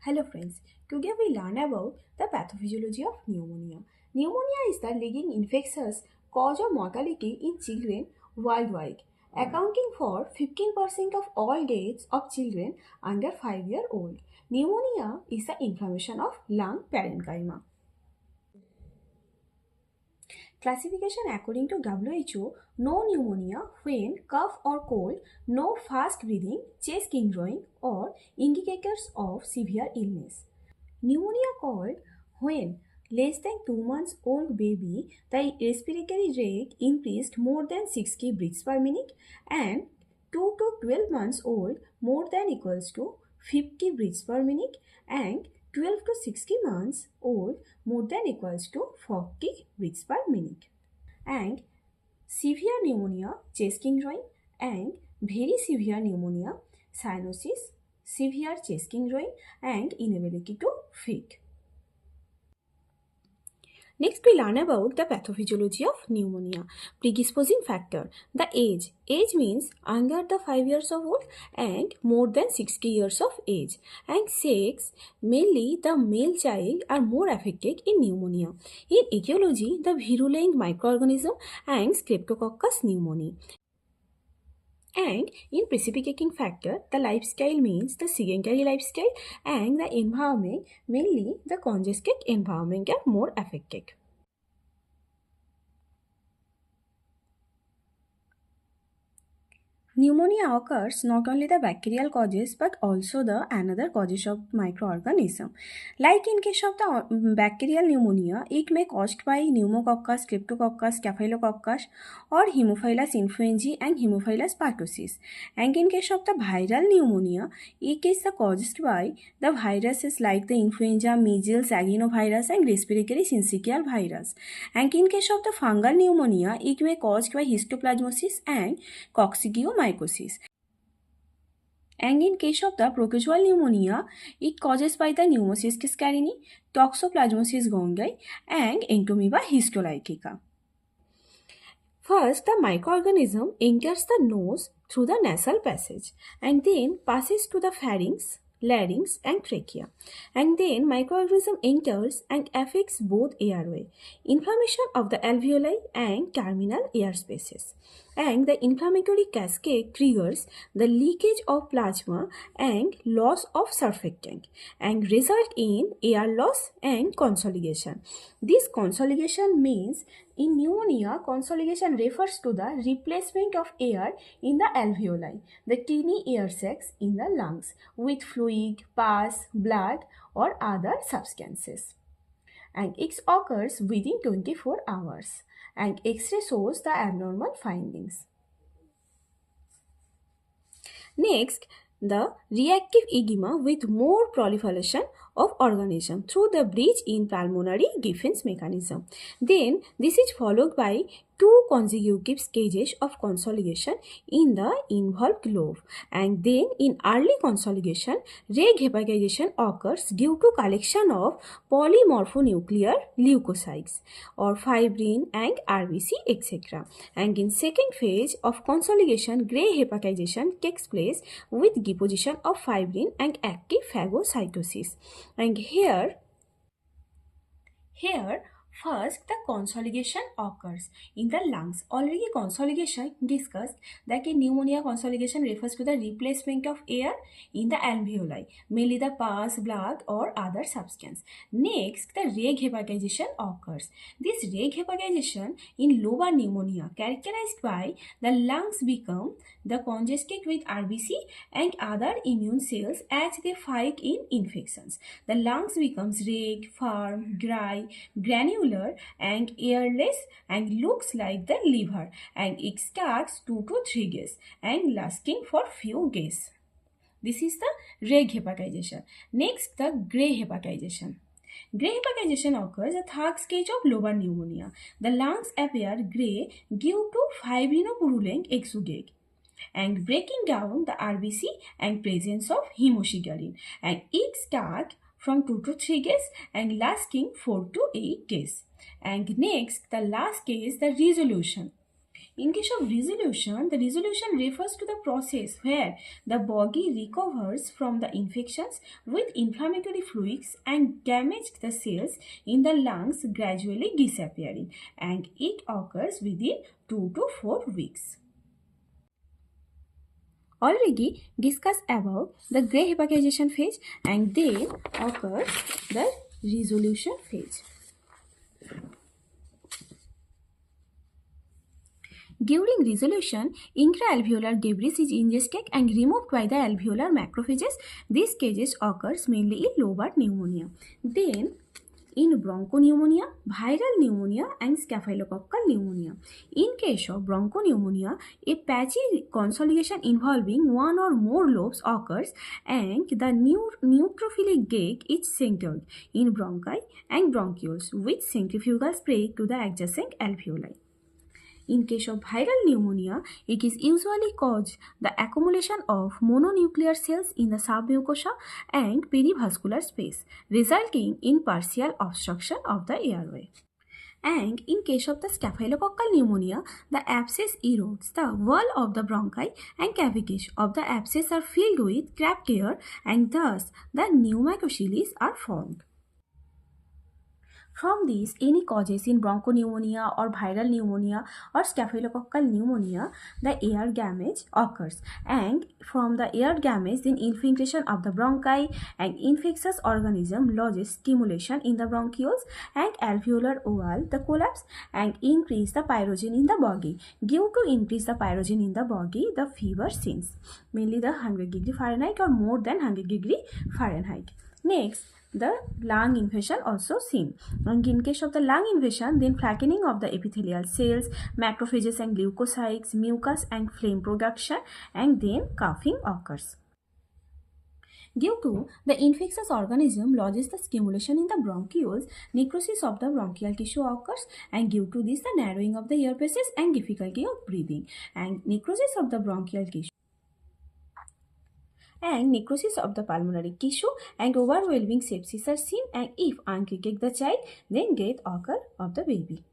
Hello friends, today we learn about the pathophysiology of pneumonia. Pneumonia is the leading infectious cause of mortality in children worldwide, accounting for 15% of all deaths of children under 5 years old. Pneumonia is the inflammation of lung parenchyma. Classification according to WHO: no pneumonia when cough or cold, no fast breathing, chest kinroing or indicators of severe illness. Pneumonia called when less than 2 months old baby, the respiratory rate increased more than 60 breaths per minute, and 2 to 12 months old more than equals to 50 breaths per minute, and 12 to 60 months old more than equals to 40 breaths per minute. And severe pneumonia, chest kinroing, and very severe pneumonia, cyanosis, severe chest kinroing, and inability to feed. Next, we learn about the pathophysiology of pneumonia. Predisposing factor. The age. Age means under the 5 years of old and more than 60 years of age. And sex. Mainly the male child are more affected in pneumonia. In etiology, the virulent microorganism and Streptococcus pneumoniae. And in precipitating factor, the lifestyle means the sedentary lifestyle and the environment, mainly the congested environment, are more affected. Pneumonia occurs not only the bacterial causes but also the another causes of microorganism. Like in case of the bacterial pneumonia, it may caused by pneumococcus, streptococcus, staphylococcus or Haemophilus influenzae and Haemophilus pertussis. And in case of the viral pneumonia, it is caused by the viruses like the influenza, measles, adenovirus and respiratory syncytial virus. And in case of the fungal pneumonia, it may caused by histoplasmosis and coccidioidomycosis. And in case of the protozoal pneumonia, it causes by the Pneumocystis carini, Toxoplasmosis gondii, and Entomoeba histolytica. First, the microorganism enters the nose through the nasal passage and then passes to the pharynx, larynx and trachea, and then microorganism enters and affects both airway, inflammation of the alveoli and terminal air spaces, and the inflammatory cascade triggers the leakage of plasma and loss of surfactant and result in air loss and consolidation. This consolidation means in pneumonia, consolidation refers to the replacement of air in the alveoli, the tiny air sacs in the lungs, with fluid, pus, blood or other substances. And it occurs within 24 hours. And X-ray shows the abnormal findings. Next, the reactive edema with more proliferation of organism through the breach in pulmonary defense mechanism. Then this is followed by 2 consecutive stages of consolidation in the involved lobe, and then in early consolidation, reg hepatization occurs due to collection of polymorphonuclear leukocytes or fibrin and RBC, etc. And in second phase of consolidation, gray hepatization takes place with deposition of fibrin and active phagocytosis. And here first the consolidation occurs in the lungs. Already consolidation discussed that in pneumonia consolidation refers to the replacement of air in the alveoli, mainly the pus, blood or other substance. Next, the reg hepatization occurs. This reg hepatization in lobar pneumonia characterized by the lungs become the congested with RBC and other immune cells as they fight in infections. The lungs becomes red, firm, dry, granular and airless and looks like the liver, and it starts 2 to 3 days and lasting for few days. This is the reg hepatization. Next, the gray hepatization. Gray hepatization occurs at third stage of lobar pneumonia. The lungs appear gray due to fibrinopurulent exudate and breaking down the RBC and presence of hemosiderin, and it starts from 2 to 3 days and lasting 4 to 8 days. And next, the last is the resolution. In case of resolution, the resolution refers to the process where the body recovers from the infections with inflammatory fluids and damaged the cells in the lungs gradually disappearing, and it occurs within 2 to 4 weeks. Already discussed about the gray hypotization phase, and then occurs the resolution phase. During resolution, intra-alveolar debris is ingested and removed by the alveolar macrophages. This cases occurs mainly in lobar pneumonia. Then, in bronchopneumonia, viral pneumonia and staphylococcal pneumonia. In case of bronchopneumonia, a patchy consolidation involving one or more lobes occurs and the neutrophilic gag is centered in bronchi and bronchioles with centrifugal spray to the adjacent alveoli. In case of viral pneumonia, it is usually caused the accumulation of mononuclear cells in the submucosa and perivascular space, resulting in partial obstruction of the airway. And in case of the staphylococcal pneumonia, the abscess erodes the wall of the bronchi and cavities of the abscess are filled with cracked air and thus the pneumococci are formed. From these, any causes in bronchopneumonia or viral pneumonia or staphylococcal pneumonia, the air damage occurs. And from the air damage, then infiltration of the bronchi and infectious organism lodges stimulation in the bronchioles and alveolar wall, the collapse and increase the pyrogen in the body. Due to increase the pyrogen in the body, the fever sinks, mainly the 100 degree Fahrenheit or more than 100 degree Fahrenheit. Next, the lung invasion also seen. And in case of the lung invasion, then flattening of the epithelial cells, macrophages and leukocytes, mucus and phlegm production, and then coughing occurs. Due to the infectious organism lodges the stimulation in the bronchioles, necrosis of the bronchial tissue occurs, and due to this the narrowing of the air passages and difficulty of breathing, and necrosis of the bronchial tissue and necrosis of the pulmonary tissue and overwhelming sepsis are seen, and if untreated the child, then death occur of the baby.